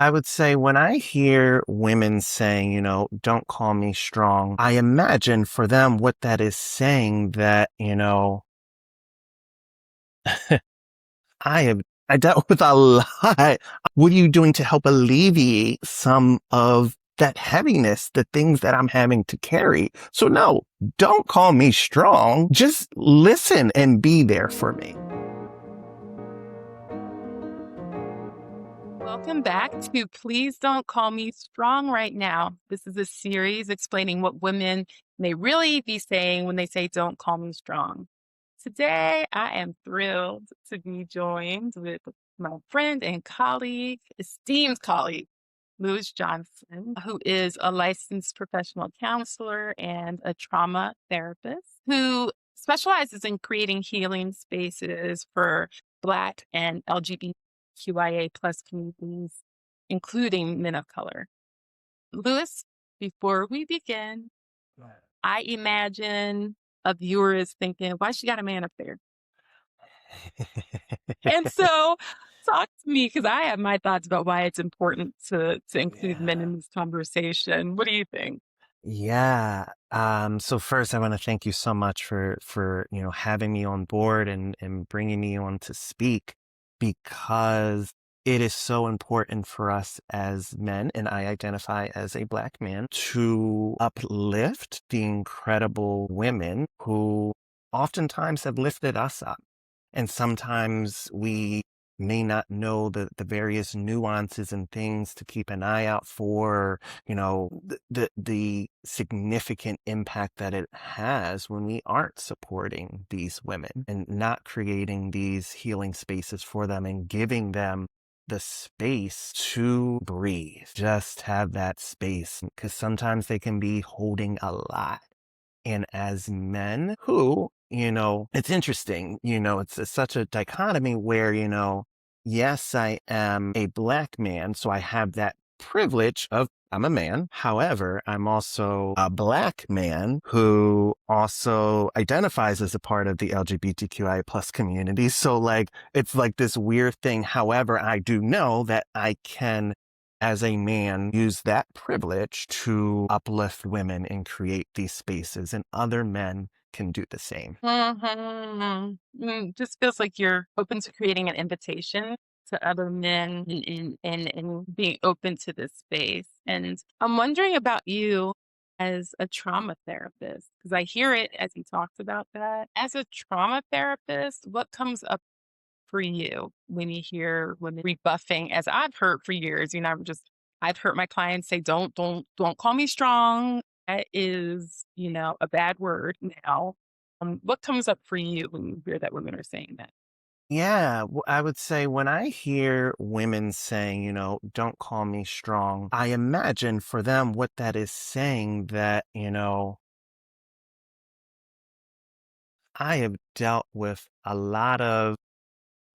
I would say when I hear women saying, don't call me strong, I imagine for them what that is saying that, I have I dealt with a lot. What are you doing to help alleviate some of that heaviness, the things that I'm having to carry? So no, don't call me strong. Just listen and be there for me. Welcome back to Please Don't Call Me Strong Right Now. This is a series explaining what women may really be saying when they say, Don't call me strong. Today, I am thrilled to be joined with my friend and colleague, esteemed colleague, Lewis Johnson, who is a licensed professional counselor and a trauma therapist who specializes in creating healing spaces for Black and LGBTQIA plus communities, including men of color. Lewis, before we begin, I imagine a viewer is thinking, why she got a man up there? And so talk to me because I have my thoughts about why it's important to include men Yeah. in this conversation. What do you think? Yeah. So first I want to thank you so much for, having me on board and bringing me on to speak because it is so important for us as men, and I identify as a Black man, to uplift the incredible women who oftentimes have lifted us up. And sometimes we may not know the various nuances and things to keep an eye out for, the significant impact that it has when we aren't supporting these women and not creating these healing spaces for them and giving them the space to breathe. Just have that space because sometimes they can be holding a lot. And as men who, it's interesting, it's such a dichotomy where, yes, I am a Black man, so I have that privilege of I'm a man. However, I'm also a Black man who also identifies as a part of the LGBTQI plus community. So like, it's like this weird thing. However, I do know that I can as a man, use that privilege to uplift women and create these spaces, and other men can do the same. Just feels like you're open to creating an invitation to other men and being open to this space. And I'm wondering about you as a trauma therapist, because I hear it as you talked about that. As a trauma therapist, what comes up for you when you hear women rebuffing, as I've heard for years? I've heard my clients say, don't call me strong. That is, a bad word now. What comes up for you when you hear that women are saying that? Yeah, I would say when I hear women saying, don't call me strong, I imagine for them what that is saying that, I have dealt with a lot of,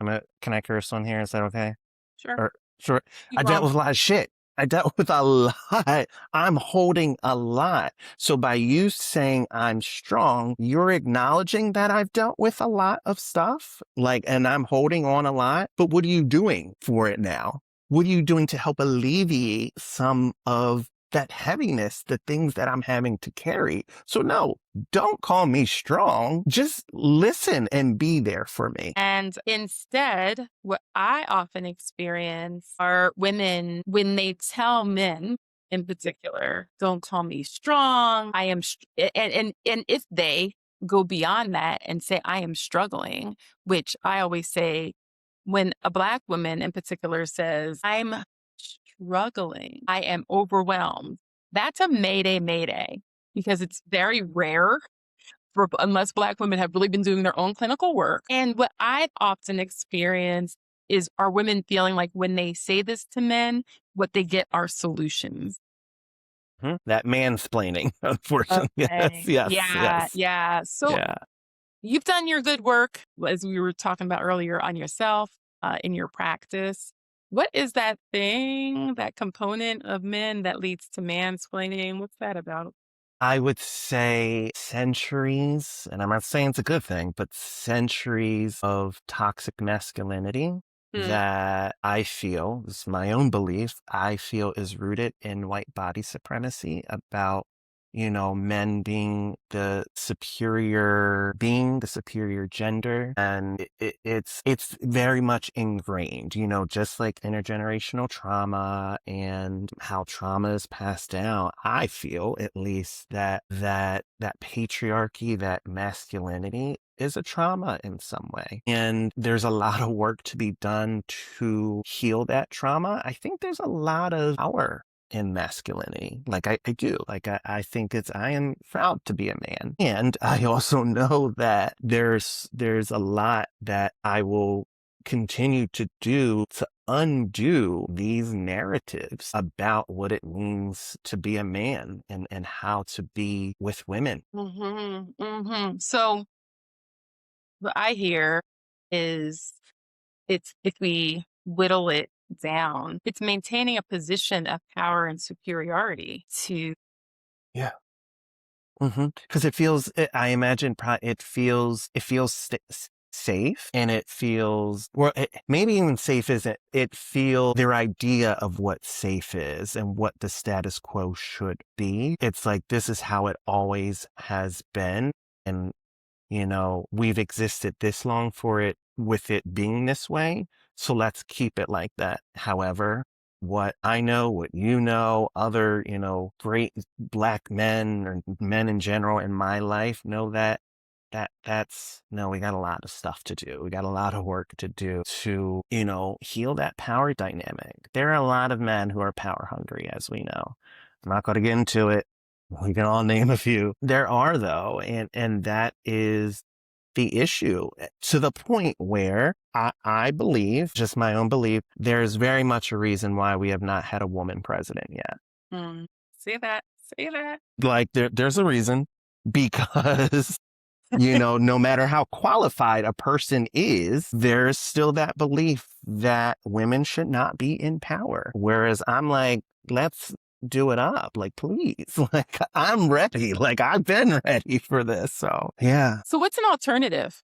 can I curse on here? Is that okay? Sure. Or sure. Keep I dealt rolling. with a lot of shit. I dealt with a lot. I'm holding a lot. So by you saying I'm strong, you're acknowledging that I've dealt with a lot of stuff, like, and I'm holding on a lot. But what are you doing for it now? What are you doing to help alleviate some of that heaviness, the things that I'm having to carry? So no, don't call me strong. Just listen and be there for me. And instead, what I often experience are women when they tell men in particular, don't call me strong. And if they go beyond that and say, I am struggling, which I always say, when a Black woman in particular says, I'm struggling, I am overwhelmed, that's a mayday, mayday, because it's very rare unless Black women have really been doing their own clinical work. And what I've often experienced is are women feeling like when they say this to men, what they get are solutions. That mansplaining, unfortunately. Yes, Okay. yes, Yeah, yes. yeah. So Yeah. you've done your good work, as we were talking about earlier, on yourself, in your practice. What is that thing, that component of men that leads to mansplaining? What's that about? I would say centuries, and I'm not saying it's a good thing, but centuries of toxic masculinity Mm. that I feel, this is my own belief, I feel is rooted in white body supremacy about, men being the superior gender. And it's very much ingrained, just like intergenerational trauma and how trauma is passed down. I feel at least that patriarchy, that masculinity is a trauma in some way. And there's a lot of work to be done to heal that trauma. I think there's a lot of power in masculinity. Like I do. Like I think I am proud to be a man. And I also know that there's a lot that I will continue to do to undo these narratives about what it means to be a man and how to be with women. So what I hear is it's if we whittle it down, it's maintaining a position of power and superiority to Yeah. Because I imagine it feels safe, and it feels, well, maybe even safe isn't, it feels their idea of what safe is and what the status quo should be. It's like, this is how it always has been. And we've existed this long for it with it being this way. So let's keep it like that. However, what I know, what other, great black men or men in general in my life know that's no, we got a lot of stuff to do. We got a lot of work to do to, heal that power dynamic. There are a lot of men who are power hungry, as we know. I'm not going to get into it. We can all name a few. There are, though, and that is the issue, to the point where I believe, just my own belief, there's very much a reason why we have not had a woman president yet. mm, say that, say that. Like there's a reason, because no matter how qualified a person is, there's still that belief that women should not be in power. Whereas I'm like, let's do it up. Like, please. Like, I'm ready. Like, I've been ready for this. So, yeah. So what's an alternative?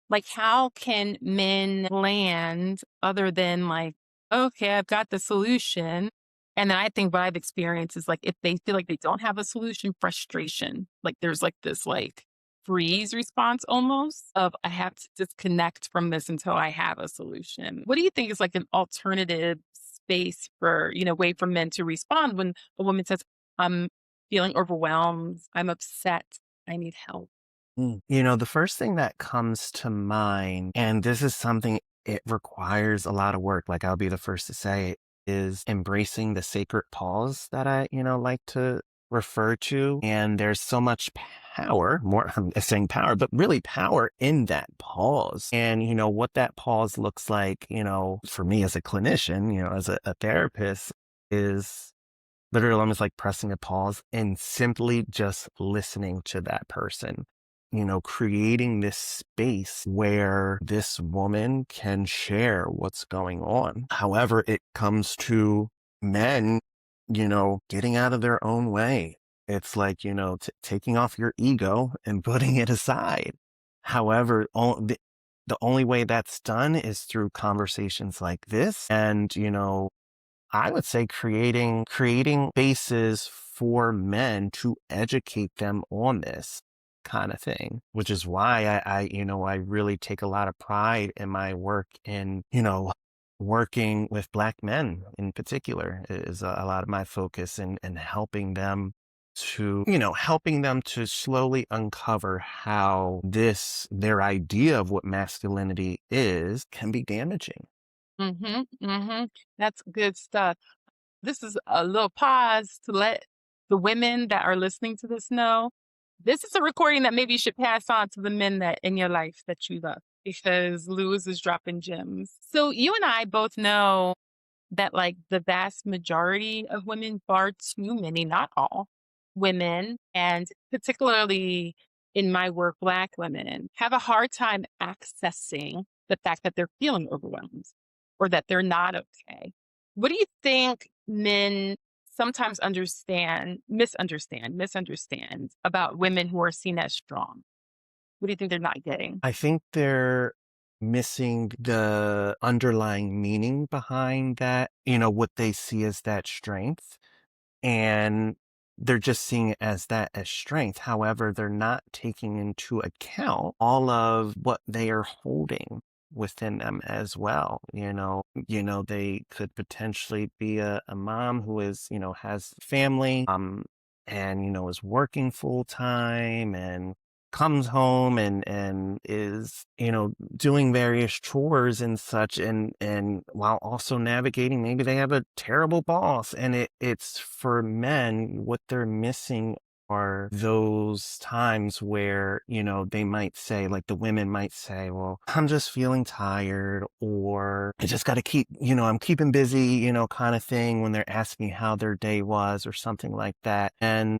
Like, how can men land other than like, okay, I've got the solution. And then I think what I've experienced is like, if they feel like they don't have a solution, frustration. Like, there's like this like freeze response almost of I have to disconnect from this until I have a solution. What do you think is like an alternative space for, way for men to respond when a woman says, I'm feeling overwhelmed, I'm upset, I need help? The first thing that comes to mind, and this is something, it requires a lot of work, like I'll be the first to say, is embracing the sacred pause that I, like to refer to. And there's so much power, more, I'm saying power, but really power in that pause. And, what that pause looks like, for me as a clinician, as a therapist, is literally almost like pressing a pause and simply just listening to that person, creating this space where this woman can share what's going on. However, it comes to men, getting out of their own way. It's like, taking off your ego and putting it aside. However, the only way that's done is through conversations like this. And, I would say creating spaces for men to educate them on this kind of thing, which is why I really take a lot of pride in my work in, working with Black men in particular is a lot of my focus, and helping them to slowly uncover how their idea of what masculinity is can be damaging. That's good stuff. This is a little pause to let the women that are listening to this know. This is a recording that maybe you should pass on to the men that in your life that you love because Lewis is dropping gems. So you and I both know that like the vast majority of women, far too many, not all women, and particularly in my work, Black women, have a hard time accessing the fact that they're feeling overwhelmed or that they're not okay. What do you think men sometimes misunderstand about women who are seen as strong? What do you think they're not getting? I think missing the underlying meaning behind that, what they see as that strength. And they're just seeing it as that as strength. However, they're not taking into account all of what they are holding within them as well. They could potentially be a mom who is, has family, and, is working full time and comes home and is, doing various chores and such, and while also navigating, maybe they have a terrible boss, and it's for men, what they're missing are those times where, they might say, like the women might say, well, I'm just feeling tired, or I just got to keep, I'm keeping busy, kind of thing, when they're asking how their day was or something like that. And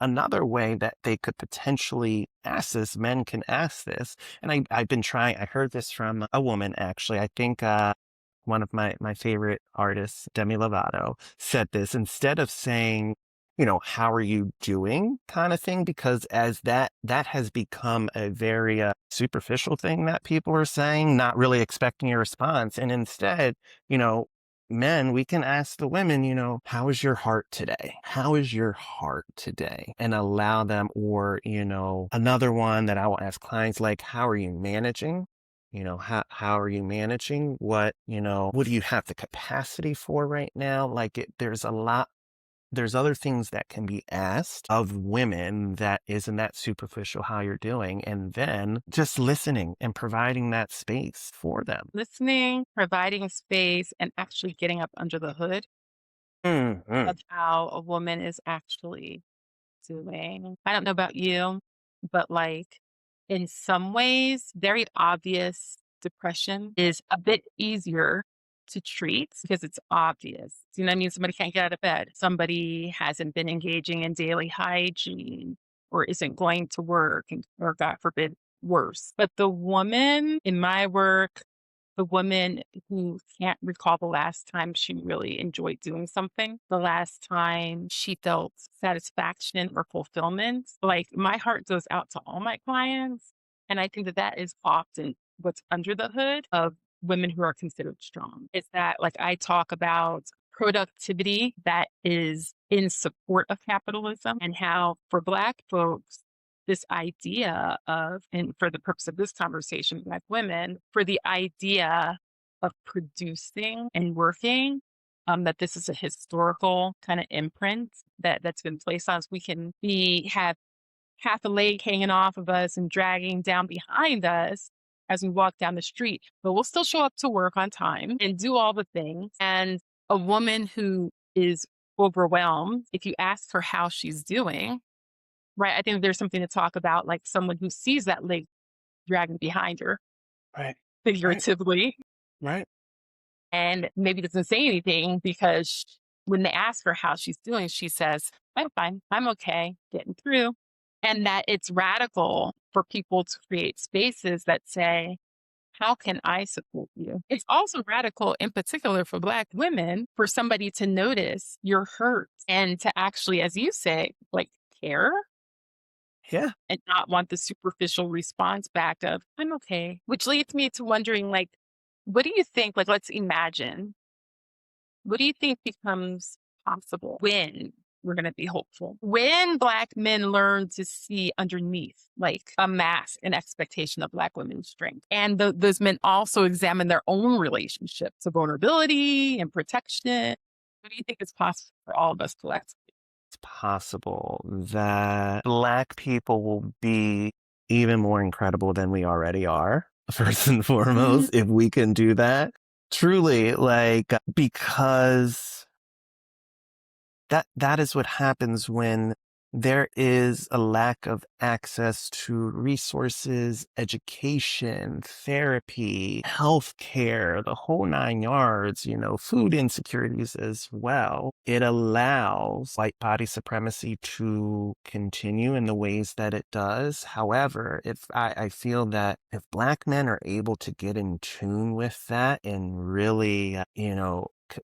another way that they could potentially ask this, men can ask this, and I've been trying, I heard this from a woman, actually. I think one of my favorite artists, Demi Lovato, said this instead of saying, how are you doing kind of thing, because as that has become a very superficial thing that people are saying, not really expecting a response. And instead, you know, men, we can ask the women, how is your heart today? How is your heart today? And allow them, or, another one that I will ask clients, like, how are you managing? How are you managing? What do you have the capacity for right now? Like there's other things that can be asked of women that isn't that superficial, how you're doing, and then just listening and providing that space for them. Listening, providing space, and actually getting up under the hood Mhm. of how a woman is actually doing. I don't know about you, but like in some ways, very obvious depression is a bit easier to treat because it's obvious. You know what I mean? Somebody can't get out of bed. Somebody hasn't been engaging in daily hygiene or isn't going to work, or God forbid, worse. But the woman in my work, the woman who can't recall the last time she really enjoyed doing something, the last time she felt satisfaction or fulfillment. Like my heart goes out to all my clients. And I think that that is often what's under the hood of women who are considered strong. It's that, like, I talk about productivity that is in support of capitalism, and how for Black folks, this idea of, and for the purpose of this conversation, Black women, for the idea of producing and working, that this is a historical kind of imprint that's been placed on us. We can have half a leg hanging off of us and dragging down behind us as we walk down the street, but we'll still show up to work on time and do all the things. And a woman who is overwhelmed, if you ask her how she's doing, right? I think there's something to talk about, like someone who sees that leg dragging behind her, Right, right, figuratively, right. and maybe doesn't say anything because when they ask her how she's doing, she says, I'm fine, I'm okay, getting through. And that it's radical for people to create spaces that say, how can I support you? It's also radical, in particular for Black women, for somebody to notice your hurt and to actually, as you say, like, care Yeah. and not want the superficial response back of, I'm okay. Which leads me to wondering, like, what do you think? Like, let's imagine, what do you think becomes possible when we're going to be hopeful? When Black men learn to see underneath, like a mask, an expectation of Black women's strength. And those men also examine their own relationship to vulnerability and protection. What do you think is possible for all of us collectively? It's possible that Black people will be even more incredible than we already are, first and Mhm. foremost, if we can do that. Truly, like, because that is what happens when there is a lack of access to resources, education, therapy, healthcare, the whole nine yards, food insecurities as well. It allows white body supremacy to continue in the ways that it does. However, if I feel that if Black men are able to get in tune with that and really,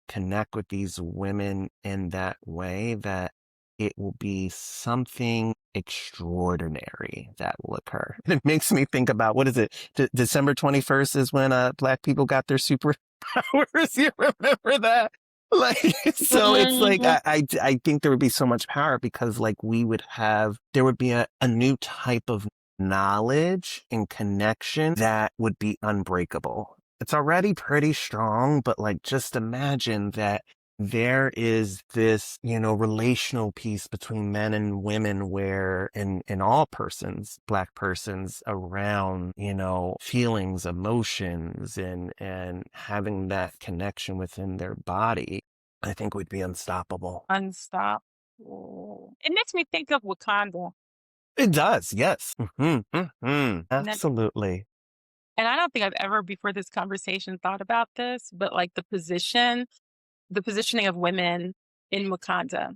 connect with these women in that way, that it will be something extraordinary that will occur. And it makes me think about what is it? December 21st is when Black people got their superpowers. You remember that? Like, so it's like Mhm. I think there would be so much power because like we would have there would be a new type of knowledge and connection that would be unbreakable. It's already pretty strong, but like just imagine that there is this, relational piece between men and women where in all persons, Black persons around, feelings, emotions and having that connection within their body, I think we'd be unstoppable. Unstoppable. It makes me think of Wakanda. It does, yes. And then Absolutely. and I don't think I've ever before this conversation thought about this, but like the positioning of women in Wakanda.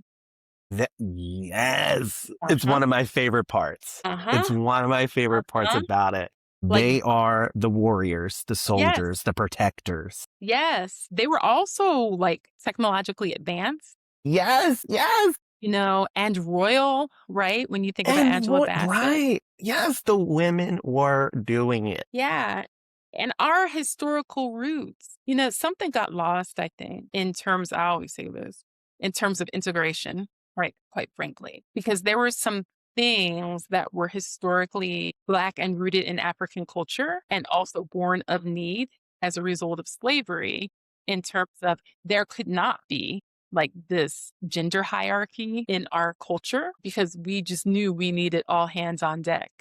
Yes. It's Uh-huh. one of my favorite parts. It's Uh-huh. one of my favorite parts Uh-huh. about it. Like, They are the warriors, the yes, soldiers, the protectors. yes. They were also like technologically advanced, Yes, yes. and royal, right? When you think about Angela Bassett. Right. Yes, the women were doing it. Yeah. And our historical roots, something got lost, I think, I always say this, in terms of integration, right? Quite frankly, because there were some things that were historically Black and rooted in African culture and also born of need as a result of slavery, in terms of there could not be like this gender hierarchy in our culture because we just knew we needed all hands on deck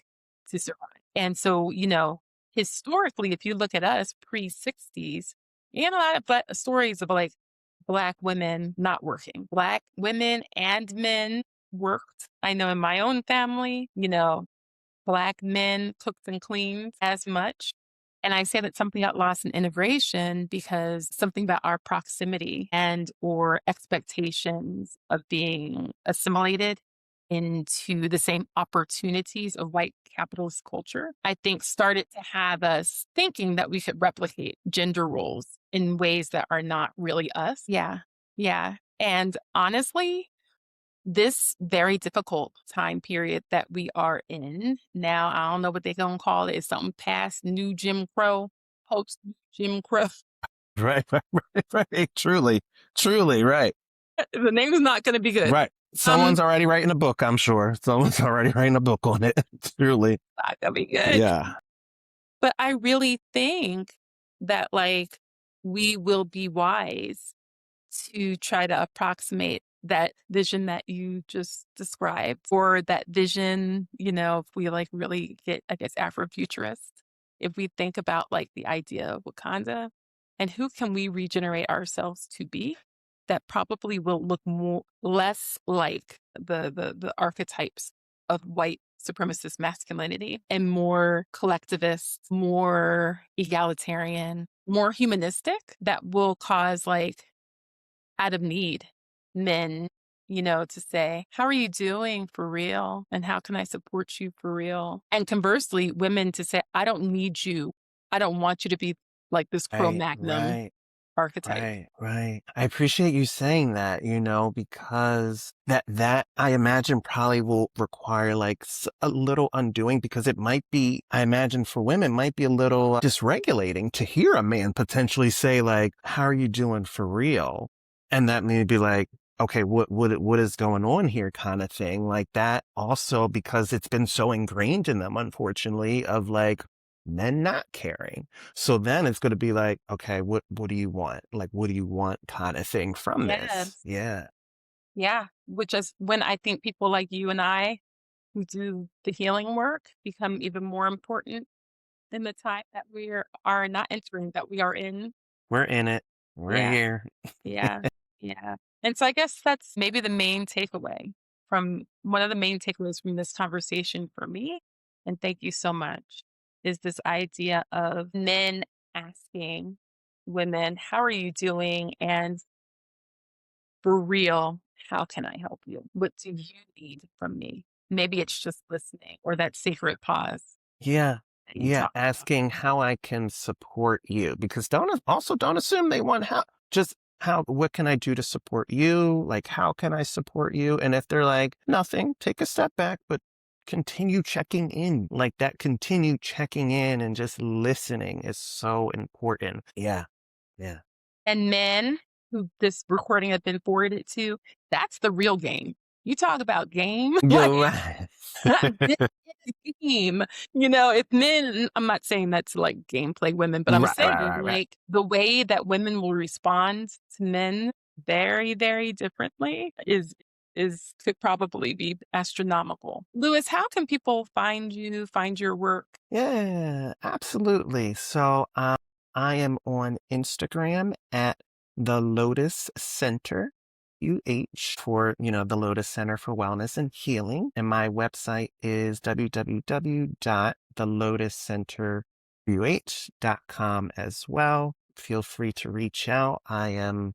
to survive. And so, historically, if you look at us pre 60s, and a lot of stories of like Black women not working, Black women and men worked. I know in my own family, Black men cooked and cleaned as much. And I say that something got lost in integration because something about our proximity and or expectations of being assimilated into the same opportunities of white capitalist culture, I think started to have us thinking that we could replicate gender roles in ways that are not really us. Yeah. Yeah. And honestly, this very difficult time period that we are in now, I don't know what they're gonna call it. It's something past new Jim Crow, post Jim Crow. Right, right. Truly, truly, right. The name is not gonna be good. Right. Um, Someone's already writing a book, I'm sure. Someone's already writing a book on it. Truly. not gonna be good. Yeah. But I really think that like we will be wise to try to approximate that vision that you just described, or that vision, if we like really get, I guess, Afrofuturist, if we think about like the idea of Wakanda and who can we regenerate ourselves to be, that probably will look more less like the archetypes of white supremacist masculinity and more collectivist, more egalitarian, more humanistic, that will cause like out of need men, to say, how are you doing for real? And how can I support you for real? And conversely, women to say, I don't need you. I don't want you to be like this Cro Right, Magnum right. archetype. Right, right. I appreciate you saying that, because that I imagine probably will require like a little undoing because it might be, I imagine for women might be a little dysregulating to hear a man potentially say like, "How are you doing for real?" And that may be like, okay, what is going on here kind of thing like that. Also because it's been so ingrained in them, unfortunately, of like men not caring. So then it's going to be like, okay, what do you want? Like, what do you want kind of thing from this? Yes. Yeah. Yeah. Which is when I think people like you and I who do the healing work become even more important in the time that are not entering, that we are in. We're in it. We're Yeah. here. Yeah. Yeah. And so I guess that's maybe the main takeaway from one of the main takeaways from this conversation for me. And thank you so much, is this idea of men asking women, how are you doing? And for real, how can I help you? What do you need from me? Maybe it's just listening or that sacred pause Yeah. that you Yeah. talked about. Asking how I can support you because don't assume they want help. Just what can I do to support you? Like, how can I support you? And if they're like, nothing, take a step back, but continue checking in. Like that continue checking in and just listening is so important. Yeah. Yeah. And men who this recording has been forwarded to, that's the real game. You talk about game, You're like right. this is a game. You know, if men, I'm not saying that's like gameplay women, but I'm Right, saying right, right, right. like the way that women will respond to men very, very differently is could probably be astronomical. Lewis, how can people find you, find your work? Yeah, absolutely. So I am on Instagram at the Lotus Center, for, the Lotus Center for Wellness and Healing. And my website is www.thelotuscenteruh.com as well. Feel free to reach out. I am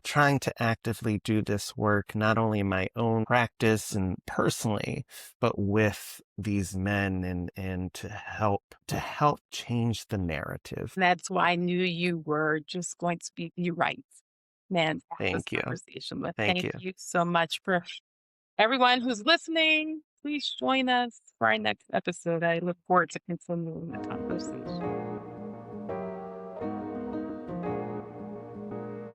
trying to actively do this work, not only in my own practice and personally, but with these men and to help change the narrative. That's why I knew you were just going to be right man to have this Thank you. conversation with. Thank Thank you. you so much for everyone who's listening. Please join us for our next episode. I look forward to continuing the conversation.